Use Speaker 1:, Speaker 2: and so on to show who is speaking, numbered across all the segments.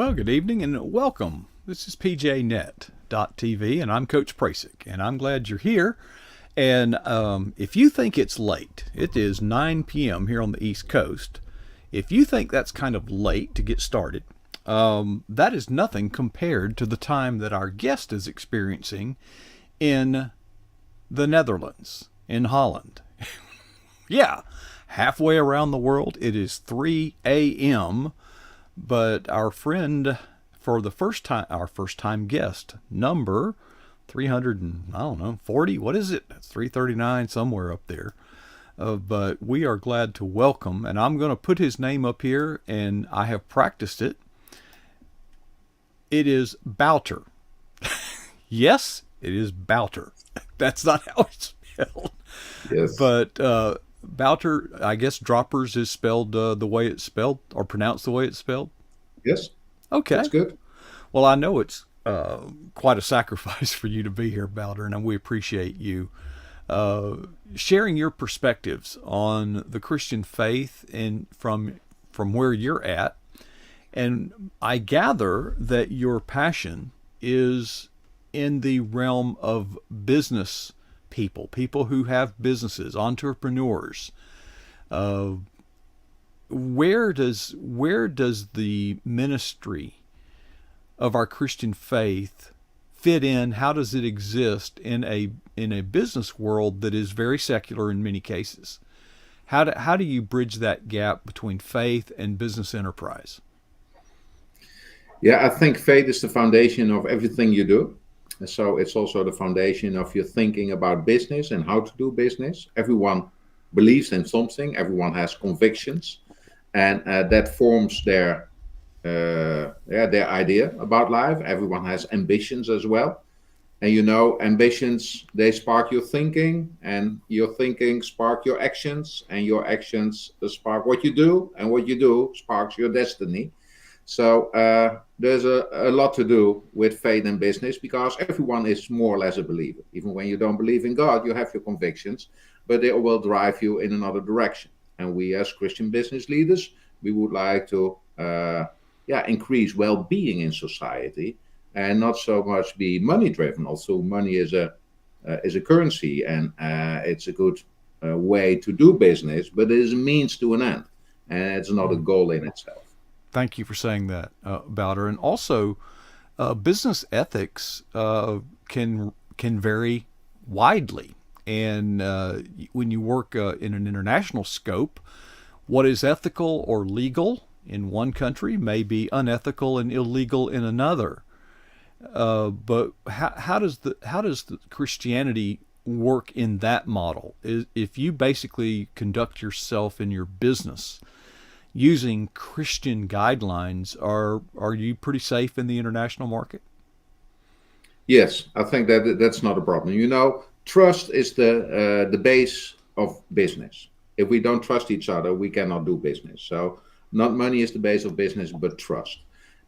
Speaker 1: Well, good evening and welcome. This is PJNet.TV and I'm Coach Prasick, and I'm glad you're here. And if you think it's late, it is 9 p.m. here on the East Coast. If you think that's kind of late to get started, that is nothing compared to the time that our guest is experiencing in the Netherlands, in Holland. Yeah, halfway around the world, it is 3 a.m., but our friend, for the first time, our first time guest, number 300 and, I don't know, 40, what is it? That's 339, somewhere up there. But we are glad to welcome, and I'm going to put his name up here, and I have practiced it. It is Wouter. Yes, it is Wouter. That's not how it's spelled.
Speaker 2: Yes.
Speaker 1: But Wouter, I guess Droppers is spelled the way it's spelled, or pronounced the way it's spelled.
Speaker 2: Yes.
Speaker 1: Okay.
Speaker 2: That's good.
Speaker 1: Well, I know it's quite a sacrifice for you to be here, Wouter, and we appreciate you sharing your perspectives on the Christian faith and from where you're at. And I gather that your passion is in the realm of business people who have businesses, entrepreneurs. Where does the ministry of our Christian faith fit in? How does it exist in a business world that is very secular in many cases? How do you bridge that gap between faith and business enterprise?
Speaker 2: Yeah, I think faith is the foundation of everything you do. So it's also the foundation of your thinking about business and how to do business. Everyone believes in something. Everyone has convictions, and that forms their idea about life. Everyone has ambitions as well, and ambitions, they spark your thinking, and your thinking spark your actions, and your actions spark what you do, and what you do sparks your destiny. So there's a lot to do with faith and business, because everyone is more or less a believer. Even when you don't believe in God, you have your convictions, but they will drive you in another direction. And we as Christian business leaders, we would like to increase well-being in society and not so much be money-driven. Also, money is a currency, and it's a good way to do business, but it is a means to an end, and it's not a goal in itself.
Speaker 1: Thank you for saying that, Wouter. And also, business ethics can vary widely. And when you work in an international scope, what is ethical or legal in one country may be unethical and illegal in another. But how does the Christianity work in that model? If you basically conduct yourself in your business using Christian guidelines, are you pretty safe in the international market?
Speaker 2: Yes, I think that's not a problem. Trust is the base of business. If we don't trust each other, we cannot do business. So not money is the base of business, but trust.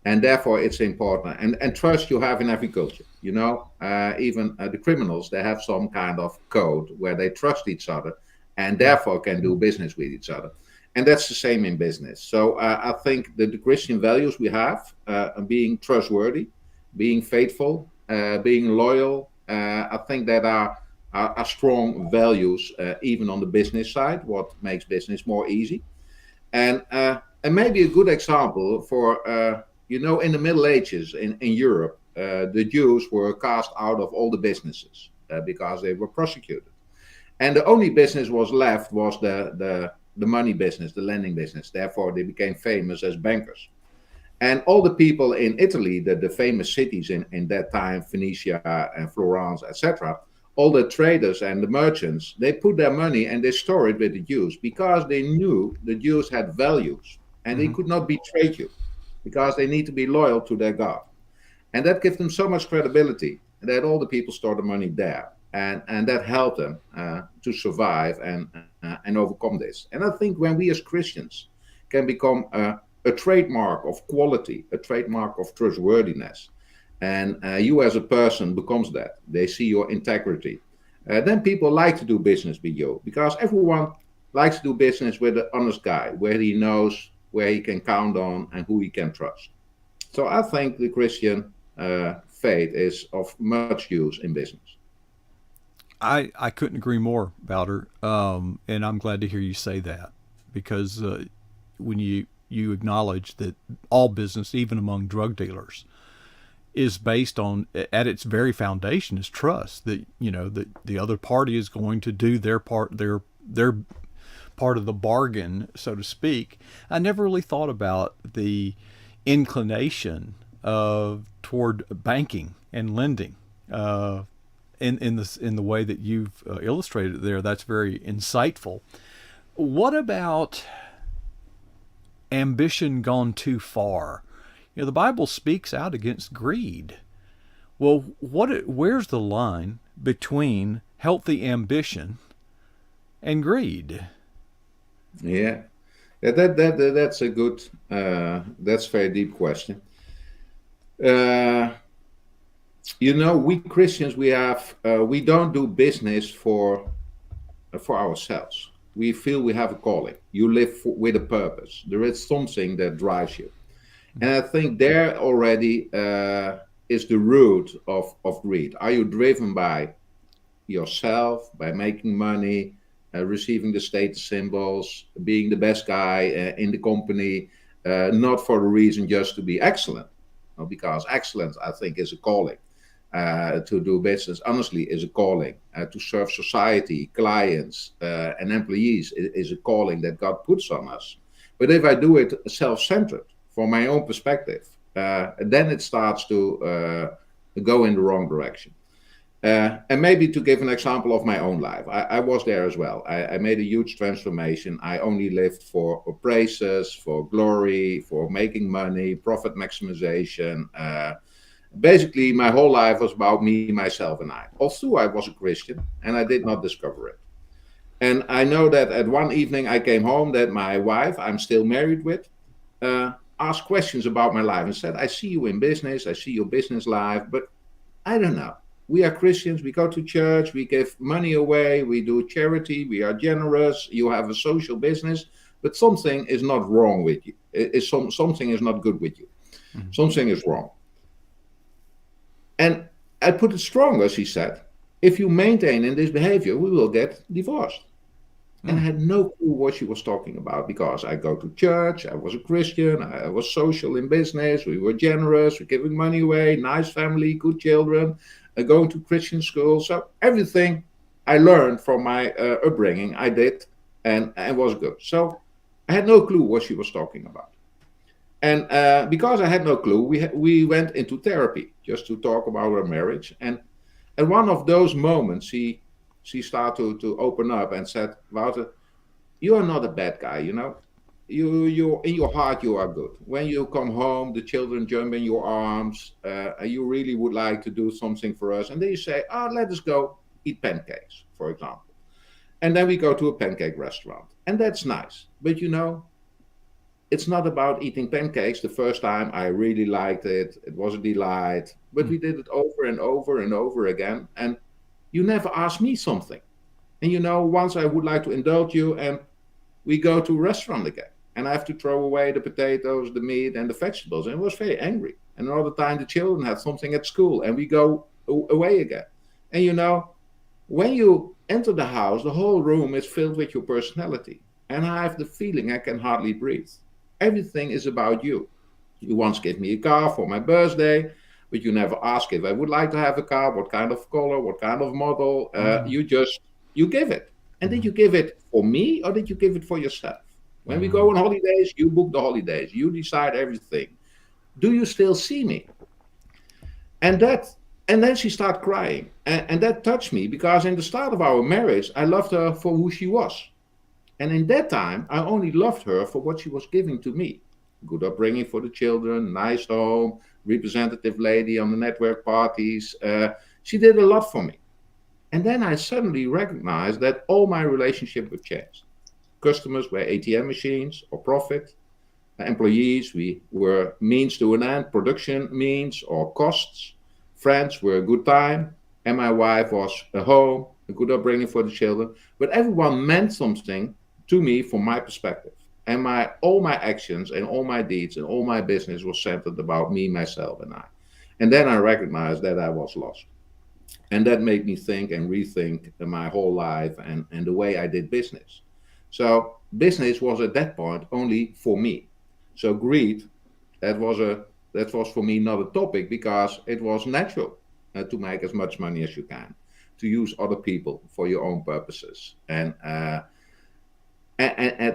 Speaker 2: And therefore, it's important. And trust you have in every culture. Even the criminals, they have some kind of code where they trust each other and therefore can do business with each other. And that's the same in business. So I think that the Christian values we have, being trustworthy, being faithful, being loyal, I think that are strong values, even on the business side, what makes business more easy. And maybe a good example for, in the Middle Ages in Europe, the Jews were cast out of all the businesses because they were persecuted. And the only business was left was the money business, the lending business. Therefore, they became famous as bankers. And all the people in Italy, the famous cities in that time, Phoenicia and Florence, etc., all the traders and the merchants, they put their money and they store it with the Jews, because they knew the Jews had values and they could not betray you, because they need to be loyal to their God. And that gives them so much credibility that all the people store the money there. And that helped them to survive and overcome this. And I think when we as Christians can become a trademark of quality, a trademark of trustworthiness, and you as a person becomes that, they see your integrity, then people like to do business with you, because everyone likes to do business with an honest guy, where he knows where he can count on and who he can trust. So I think the Christian faith is of much use in business.
Speaker 1: I couldn't agree more, Wouter. And I'm glad to hear you say that because when you acknowledge that all business, even among drug dealers, is based on at its very foundation is trust that that the other party is going to do their part of the bargain, so to speak. I never really thought about the inclination of toward banking and lending in the way that you've illustrated it there. That's very insightful. What about ambition gone too far? The Bible speaks out against greed. Well, where's the line between healthy ambition and greed?
Speaker 2: Yeah, that's a good, that's a very deep question. Uh, we Christians, we don't do business for ourselves. We feel we have a calling. You live with a purpose. There is something that drives you, and I think there already is the root of greed. Are you driven by yourself, by making money, receiving the status symbols, being the best guy in the company, not for the reason just to be excellent? No, because excellence, I think, is a calling. To do business honestly is a calling. To serve society, clients, and employees is a calling that God puts on us. But if I do it self-centered, from my own perspective, then it starts to go in the wrong direction. And maybe to give an example of my own life, I was there as well. I made a huge transformation. I only lived for praises, for glory, for making money, profit maximization. Basically, my whole life was about me, myself, and I. Although I was a Christian, and I did not discover it. And I know that at one evening I came home that my wife, I'm still married with, asked questions about my life and said, I see you in business, I see your business life, but I don't know. We are Christians, we go to church, we give money away, we do charity, we are generous, you have a social business, but something is not wrong with you. Something is not good with you. Mm-hmm. Something is wrong. And I put it stronger, she said, if you maintain in this behavior, we will get divorced. And I had no clue what she was talking about because I go to church, I was a Christian, I was social in business, we were generous, we're giving money away, nice family, good children, going to Christian school. So everything I learned from my upbringing, I did and was good. So I had no clue what she was talking about. And because I had no clue, we went into therapy just to talk about our marriage. And at one of those moments, she started to open up and said, Wouter, you are not a bad guy, You in your heart, you are good. When you come home, the children jump in your arms. You really would like to do something for us. And then you say, let us go eat pancakes, for example. And then we go to a pancake restaurant. And that's nice. But it's not about eating pancakes. The first time I really liked it. It was a delight. But we did it over and over and over again. And you never asked me something. And once I would like to indulge you and we go to a restaurant again. And I have to throw away the potatoes, the meat, and the vegetables. And I was very angry. And another time the children had something at school and we go away again. And when you enter the house, the whole room is filled with your personality. And I have the feeling I can hardly breathe. Everything is about you. You once gave me a car for my birthday, but you never ask if I would like to have a car, what kind of color, what kind of model. You give it. And did you give it for me or did you give it for yourself? When we go on holidays, you book the holidays. You decide everything. Do you still see me? And then she started crying. And that touched me because in the start of our marriage, I loved her for who she was. And in that time, I only loved her for what she was giving to me. Good upbringing for the children, nice home, representative lady on the network parties. She did a lot for me. And then I suddenly recognized that all my relationships were changed. Customers were ATM machines or profit. Employees, we were means to an end, production means or costs. Friends were a good time. And my wife was a home, a good upbringing for the children. But everyone meant something to me from my perspective. And all my actions and all my deeds and all my business was centered about me, myself, and I. And then I recognized that I was lost. And that made me think and rethink my whole life and the way I did business. So business was at that point only for me. So greed, that was a that was for me not a topic because it was natural to make as much money as you can, to use other people for your own purposes. And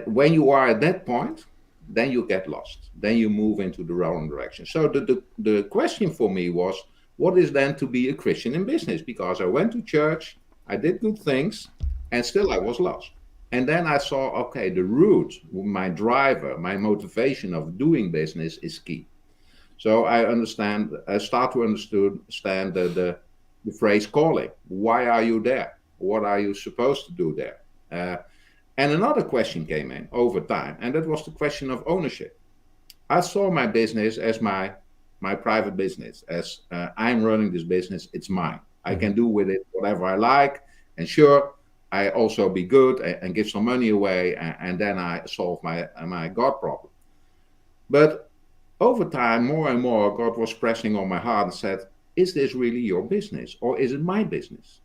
Speaker 2: when you are at that point, then you get lost. Then you move into the wrong direction. So the question for me was, what is then to be a Christian in business? Because I went to church, I did good things, and still I was lost. And then I saw, okay, the root, my driver, my motivation of doing business is key. So I start to understand the phrase calling. Why are you there? What are you supposed to do there? And another question came in over time, and that was the question of ownership. I saw my business as my private business, as I'm running this business, it's mine. I can do with it whatever I like, and sure, I also be good and give some money away, and then I solve my God problem. But over time, more and more, God was pressing on my heart and said, is this really your business, or is it my business?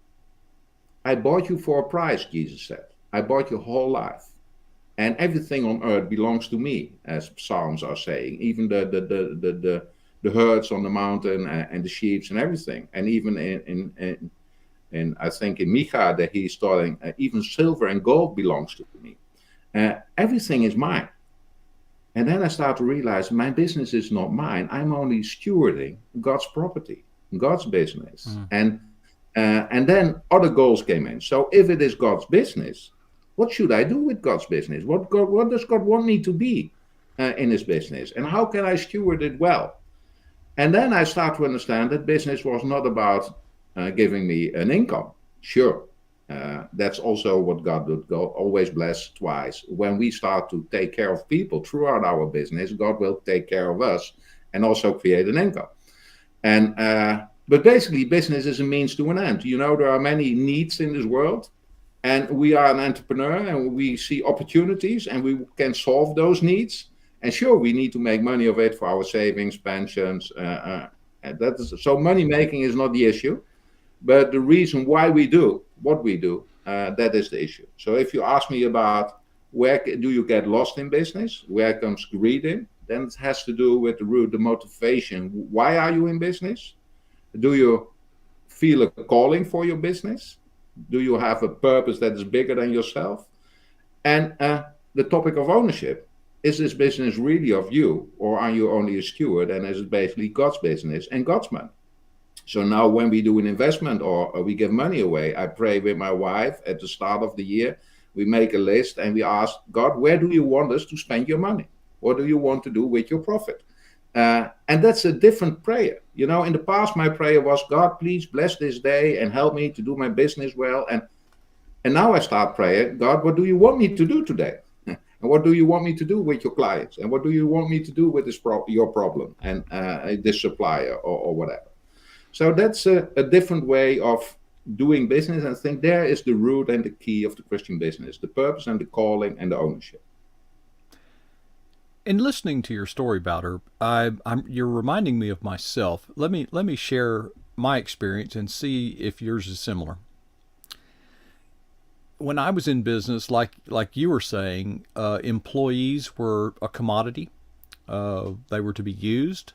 Speaker 2: I bought you for a price, Jesus said. I bought your whole life. And everything on earth belongs to me, as Psalms are saying. Even the herds on the mountain and the sheep and everything. And even in I think in Micha that he's starting, even silver and gold belongs to me. Everything is mine. And then I start to realize my business is not mine. I'm only stewarding God's property, God's business. And then other goals came in. So if it is God's business, what should I do with God's business? What does God want me to be in his business? And how can I steward it well? And then I start to understand that business was not about giving me an income. Sure, that's also what God did. God always bless twice. When we start to take care of people throughout our business, God will take care of us and also create an income. And but basically, business is a means to an end. You know, there are many needs in this world. And we are an entrepreneur and we see opportunities and we can solve those needs. And sure, we need to make money of it for our savings, pensions. So money making is not the issue. But the reason why we do what we do, that is the issue. So if you ask me about where do you get lost in business, where comes greed in, then it has to do with the root, the motivation. Why are you in business? Do you feel a calling for your business? Do you have a purpose that is bigger than yourself? And the topic of ownership. Is this business really of you? Or are you only a steward and is it basically God's business and God's money? So now when we do an investment or we give money away, I pray with my wife at the start of the year. We make a list and we ask God, where do you want us to spend your money? What do you want to do with your profit? And that's a different prayer. You know, in the past, my prayer was, God, please bless this day and help me to do my business well. And now I start praying, God, what do you want me to do today? And what do you want me to do with your clients? And what do you want me to do with your problem and this supplier or whatever? So that's a different way of doing business. And I think there is the root and the key of the Christian business, the purpose and the calling and the ownership.
Speaker 1: In listening to your story, Wouter, you're reminding me of myself. Let me share my experience and see if yours is similar. When I was in business, like you were saying, employees were a commodity. They were to be used.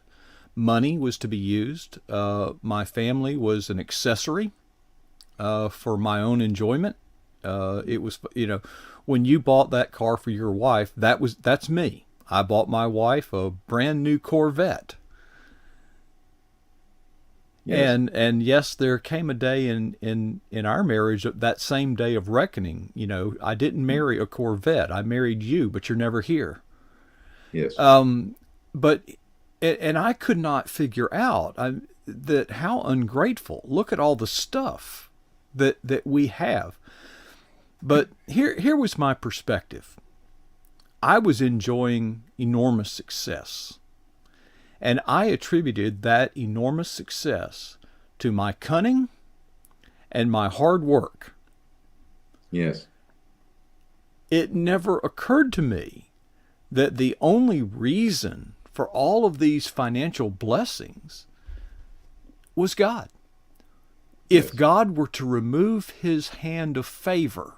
Speaker 1: Money was to be used. My family was an accessory for my own enjoyment. It was, when you bought that car for your wife, that's me. I bought my wife a brand new Corvette. Yes. And yes, there came a day in our marriage, that same day of reckoning. I didn't marry a Corvette. I married you, but you're never here.
Speaker 2: Yes.
Speaker 1: But I could not figure out that how ungrateful. Look at all the stuff that we have. But here was my perspective. I was enjoying enormous success. And I attributed that enormous success to my cunning and my hard work.
Speaker 2: Yes.
Speaker 1: It never occurred to me that the only reason for all of these financial blessings was God. If
Speaker 2: Yes.
Speaker 1: God were to remove his hand of favor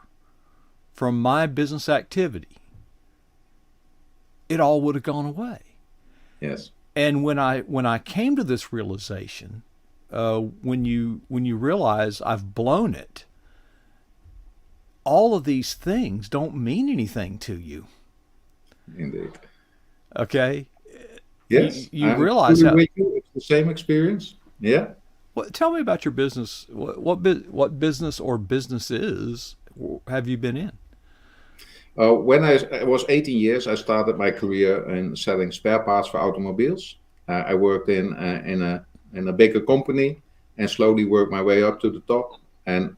Speaker 1: from my business activity, it all would have gone away.
Speaker 2: Yes.
Speaker 1: And when I came to this realization, when you realize I've blown it, all of these things don't mean anything to you.
Speaker 2: Indeed.
Speaker 1: Okay, you,
Speaker 2: Yes,
Speaker 1: you
Speaker 2: I'm
Speaker 1: realize
Speaker 2: fully
Speaker 1: how.
Speaker 2: with you. It's the same experience. Yeah.
Speaker 1: Tell me about your business. What business or businesses have you been in?
Speaker 2: When I was 18 years, I started my career in selling spare parts for automobiles. I worked in a bigger company and slowly worked my way up to the top. And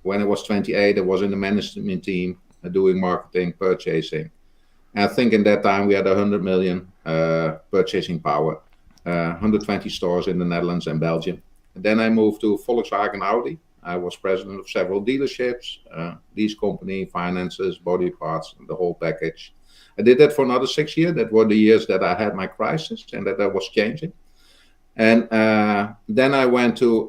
Speaker 2: when I was 28, I was in the management team doing marketing, purchasing. And I think in that time we had 100 million purchasing power, 120 stores in the Netherlands and Belgium. And then I moved to Volkswagen Audi. I was president of several dealerships, lease company, finances, body parts, the whole package. I did that for another 6 years. That were the years that I had my crisis and that I was changing. And then I went to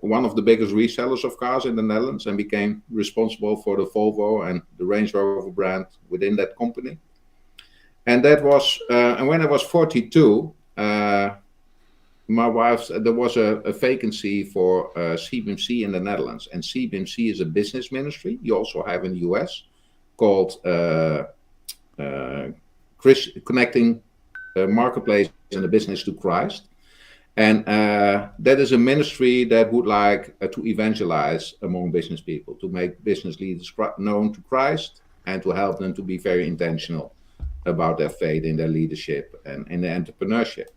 Speaker 2: one of the biggest resellers of cars in the Netherlands and became responsible for the Volvo and the Range Rover brand within that company. And that was, and when I was 42, my wife, there was a vacancy for CBMC in the Netherlands. And CBMC is a business ministry you also have in the US called Connecting Marketplace and the Business to Christ. And that is a ministry that would like to evangelize among business people, to make business leaders known to Christ and to help them to be very intentional about their faith in their leadership and in their entrepreneurship.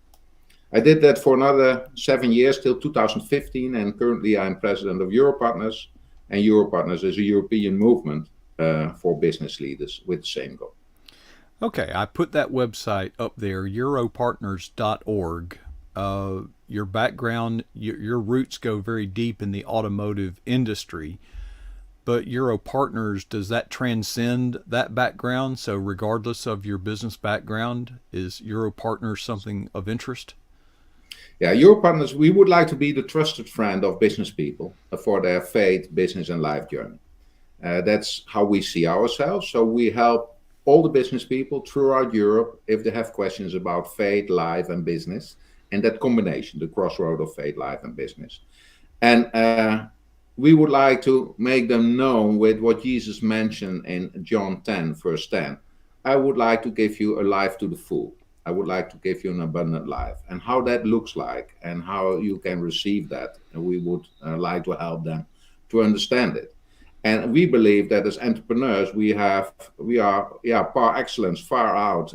Speaker 2: I did that for another 7 years till 2015, and currently I'm president of Europartners. And Europartners is a European movement for business leaders with the same goal.
Speaker 1: Okay, I put that website up there, europartners.org. Your background, your roots go very deep in the automotive industry, but Europartners, does that transcend that background? So regardless of your business background, is Europartners something of interest?
Speaker 2: Yeah, Europartners, we would like to be the trusted friend of business people for their faith, business, and life journey. That's how we see ourselves. So we help all the business people throughout Europe if they have questions about faith, life, and business, and that combination, the crossroad of faith, life, and business. And we would like to make them known with what Jesus mentioned in John 10, verse 10. I would like to give you a life to the full. I would like to give you an abundant life. And how that looks like and how you can receive that, and we would like to help them to understand it. And we believe that as entrepreneurs, we are par excellence, far out.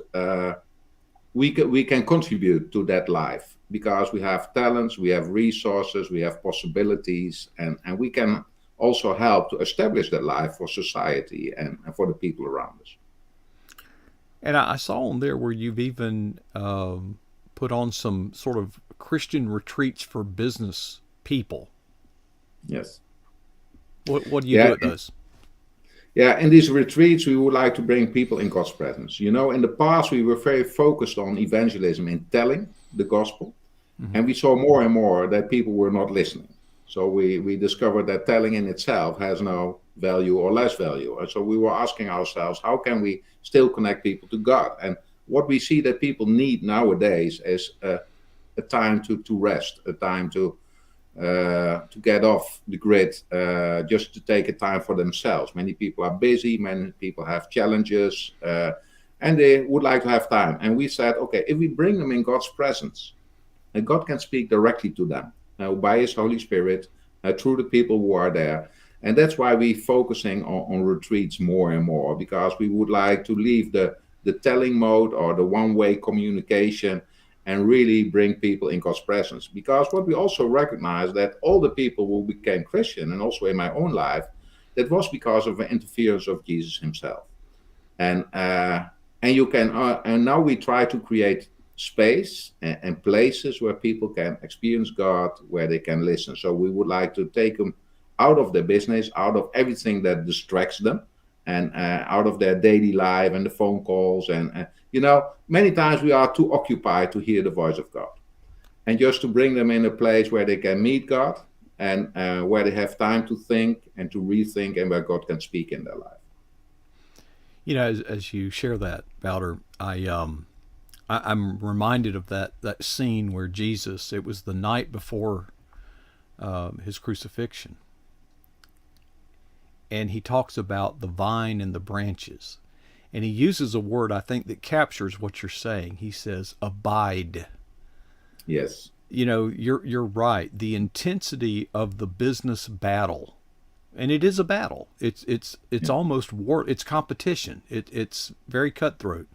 Speaker 2: We can contribute to that life because we have talents, we have resources, we have possibilities, and we can also help to establish that life for society and for the people around us.
Speaker 1: And I saw on there where you've even put on some sort of Christian retreats for business people.
Speaker 2: Yes.
Speaker 1: What do you do at those?
Speaker 2: Yeah, in these retreats, we would like to bring people in God's presence. You know, in the past, we were very focused on evangelism in telling the gospel. Mm-hmm. And we saw more and more that people were not listening. So we discovered that telling in itself has no value or less value. And so we were asking ourselves, how can we still connect people to God? And what we see that people need nowadays is a time to rest, a time to get off the grid, just to take a time for themselves. Many people are busy, many people have challenges, and they would like to have time. And we said, okay, if we bring them in God's presence, and God can speak directly to them by His Holy Spirit through the people who are there. And that's why we're focusing on retreats more and more, because we would like to leave the telling mode or the one-way communication and really bring people in God's presence. Because what we also recognize that all the people who became Christian, and also in my own life, that was because of the interference of Jesus Himself. And you can, and now we try to create space and places where people can experience God, where they can listen. So we would like to take them out of their business, out of everything that distracts them, and out of their daily life and the phone calls. And many times we are too occupied to hear the voice of God. And just to bring them in a place where they can meet God and where they have time to think and to rethink and where God can speak in their life.
Speaker 1: As you share that, Wouter, I'm reminded of that scene where Jesus, it was the night before his crucifixion, and he talks about the vine and the branches, and he uses a word I think that captures what you're saying. He says, "Abide."
Speaker 2: Yes.
Speaker 1: You're right. The intensity of the business battle, and it is a battle. It's almost war. It's competition. It's very cutthroat.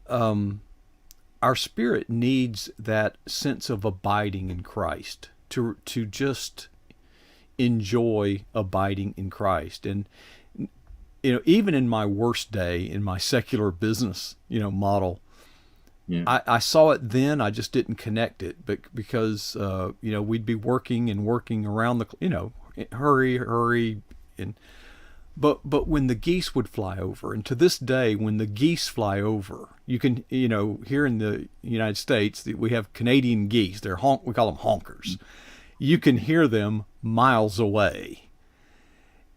Speaker 1: Our spirit needs that sense of abiding in Christ to just enjoy abiding in Christ. And even in my worst day, in my secular business model, I saw it then. I just didn't connect it, but because we'd be working around the hurry, but when the geese would fly over, and to this day, when the geese fly over, you can here in the United States we have Canadian geese. We call them honkers. You can hear them miles away.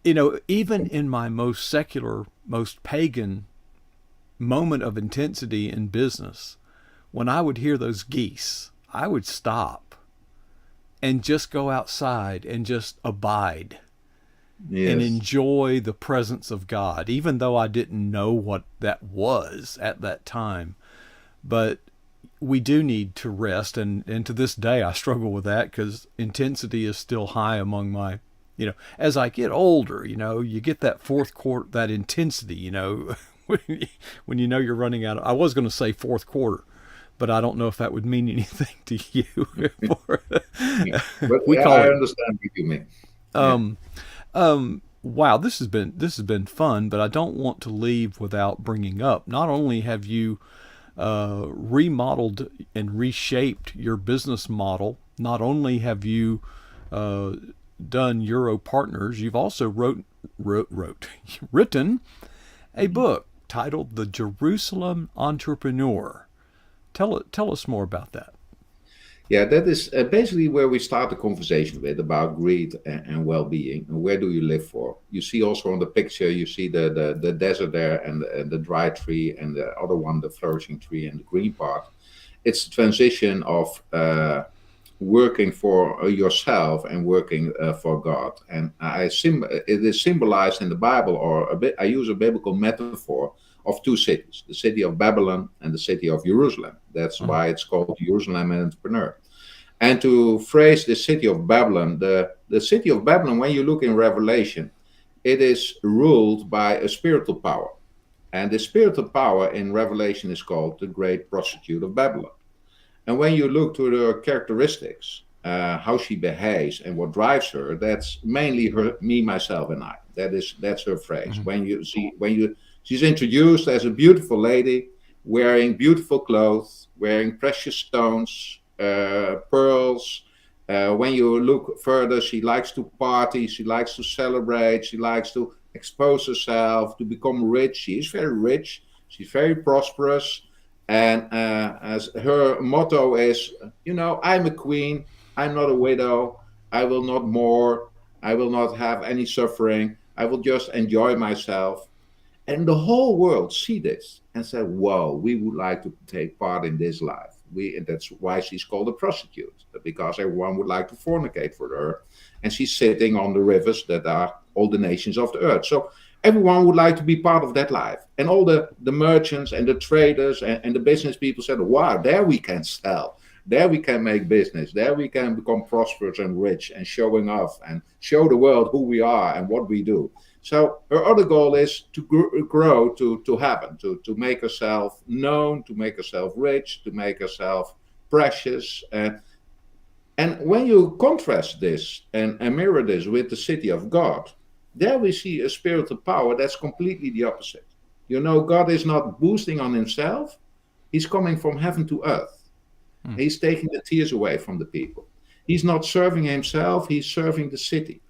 Speaker 1: Even in my most secular, most pagan moment of intensity in business, when I would hear those geese, I would stop and just go outside and just abide. Yes. And enjoy the presence of God, even though I didn't know what that was at that time. But we do need to rest, and to this day I struggle with that because intensity is still high among my, as I get older, you get that fourth quarter, that intensity, when you're running out of, I was going to say fourth quarter, but I don't know if that would mean anything to you.
Speaker 2: But I understand what you mean.
Speaker 1: Wow, this has been fun, but I don't want to leave without bringing up, not only have you remodeled and reshaped your business model, not only have you done Europartners, you've also written a book titled The Jerusalem Entrepreneur. Tell us more about that.
Speaker 2: Yeah, that is basically where we start the conversation with about greed and well-being. And where do you live for? You see also on the picture, you see the desert there and the dry tree, and the other one, the flourishing tree, and the green part. It's a transition of working for yourself and working for God. And it is symbolized in the Bible, or I use a biblical metaphor of two cities, the city of Babylon and the city of Jerusalem. That's why it's called Jerusalem Entrepreneur. And to phrase the city of Babylon, the city of Babylon, when you look in Revelation, it is ruled by a spiritual power. And the spiritual power in Revelation is called the great prostitute of Babylon. And when you look to her characteristics, how she behaves and what drives her, that's mainly her, me, myself, and I. That's her phrase. Mm-hmm. She's introduced as a beautiful lady, wearing beautiful clothes, wearing precious stones, pearls. When you look further, she likes to party, she likes to celebrate, she likes to expose herself, to become rich. She is very rich, she's very prosperous. And as her motto is, I'm a queen, I'm not a widow, I will not mourn, I will not have any suffering, I will just enjoy myself. And the whole world see this and say, whoa, we would like to take part in this life. That's why she's called a prostitute, because everyone would like to fornicate for her. And she's sitting on the rivers that are all the nations of the earth. So everyone would like to be part of that life. And all the merchants and the traders and the business people said, wow, there we can sell. There we can make business. There we can become prosperous and rich and showing off and show the world who we are and what we do. So her other goal is to grow to heaven, to make herself known, to make herself rich, to make herself precious. And when you contrast this and mirror this with the city of God, there we see a spiritual power that's completely the opposite. God is not boosting on himself. He's coming from heaven to earth. He's taking the tears away from the people. He's not serving himself, he's serving the city.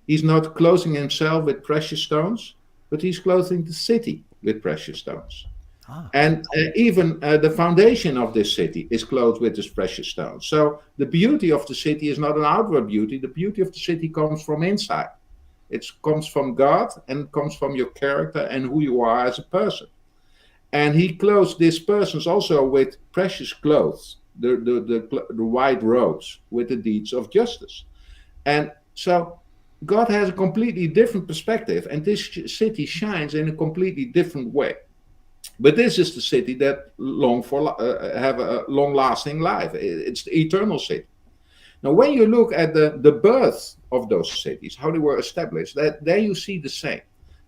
Speaker 2: He's not clothing himself with precious stones, but he's clothing the city with precious stones.
Speaker 1: Ah,
Speaker 2: And even the foundation of this city is clothed with this precious stone. So the beauty of the city is not an outward beauty. The beauty of the city comes from inside. It comes from God and comes from your character and who you are as a person. And he clothes these persons also with precious clothes, the white robes with the deeds of justice. And so God has a completely different perspective, and this city shines in a completely different way. But this is the city that have a long-lasting life. It's the eternal city. Now, when you look at the birth of those cities, how they were established, that there you see the same.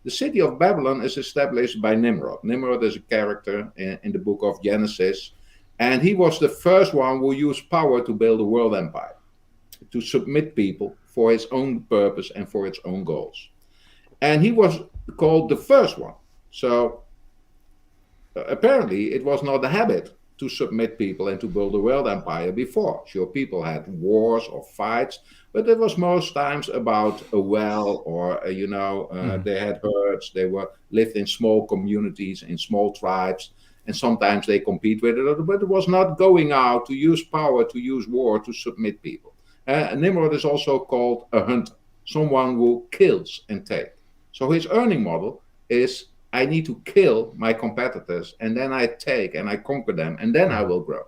Speaker 2: The city of Babylon is established by Nimrod. Nimrod is a character in the book of Genesis, and he was the first one who used power to build a world empire, to submit people for his own purpose and for its own goals. And he was called the first one. So apparently, it was not a habit to submit people and to build a world empire before. Sure, people had wars or fights, but it was most times about a well or, they had herds, they lived in small communities, in small tribes, and sometimes they compete with it, but it was not going out to use power, to use war, to submit people. Nimrod is also called a hunter, someone who kills and takes. So his earning model is, I need to kill my competitors, and then I take and I conquer them, and then I will grow.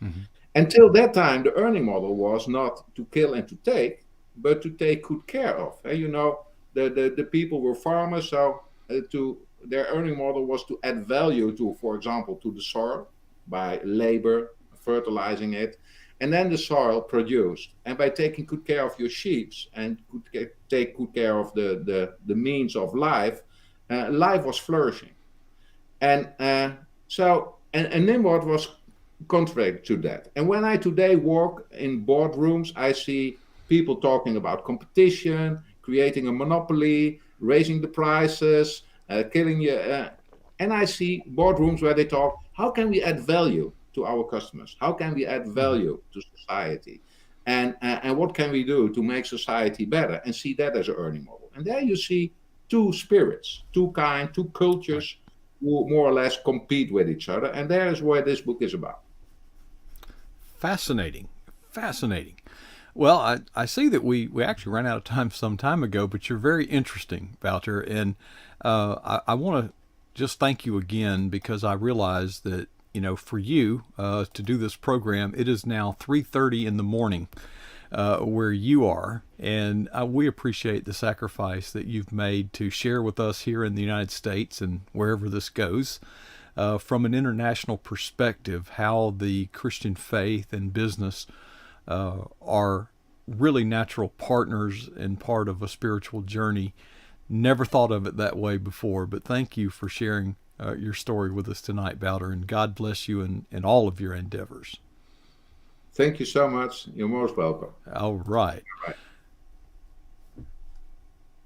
Speaker 2: Mm-hmm. Until that time, the earning model was not to kill and to take, but to take good care of. The people were farmers, so their earning model was to add value to, for example, to the soil by labor, fertilizing it, and then the soil produced. And by taking good care of your sheep and take good care of the means of life, life was flourishing. And Nimrod was contrary to that. And when I today walk in boardrooms, I see people talking about competition, creating a monopoly, raising the prices, killing you. And I see boardrooms where they talk, how can we add value to our customers? How can we add value to society? And what can we do to make society better? And see that as an earning model. And there you see two spirits, two cultures who more or less compete with each other. And there is where this book is about.
Speaker 1: Fascinating. Well, I see that we actually ran out of time some time ago, but you're very interesting, Wouter. And I want to just thank you again, because I realize that, for you to do this program, it is now 3:30 in the morning where you are. And we appreciate the sacrifice that you've made to share with us here in the United States and wherever this goes, from an international perspective, how the Christian faith and business are really natural partners and part of a spiritual journey. Never thought of it that way before, but thank you for sharing your story with us tonight, Wouter, and God bless you in all of your endeavors.
Speaker 2: Thank you so much. You're most welcome.
Speaker 1: All right.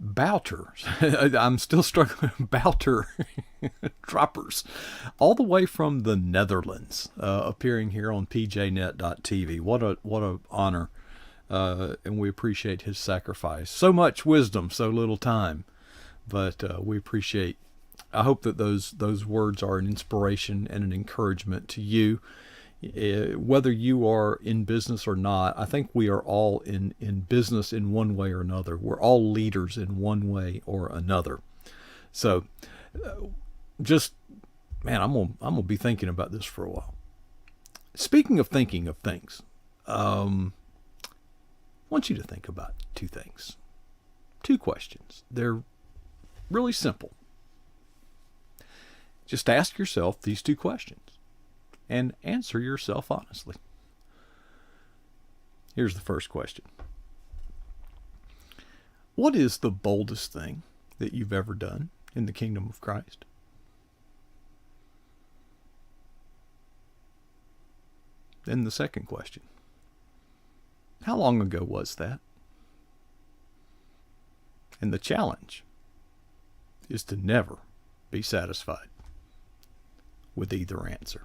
Speaker 1: Wouter, I'm still struggling. Wouter Droppers, all the way from the Netherlands, appearing here on pjnet.tv. What a honor, and we appreciate his sacrifice. So much wisdom, so little time, but we appreciate. I hope that those words are an inspiration and an encouragement to you. Whether you are in business or not, I think we are all in business in one way or another. We're all leaders in one way or another. So, I'm gonna be thinking about this for a while. Speaking of thinking of things, I want you to think about two things, two questions. They're really simple. Just ask yourself these two questions and answer yourself honestly. Here's the first question. What is the boldest thing that you've ever done in the kingdom of Christ? Then the second question. How long ago was that? And the challenge is to never be satisfied with either answer.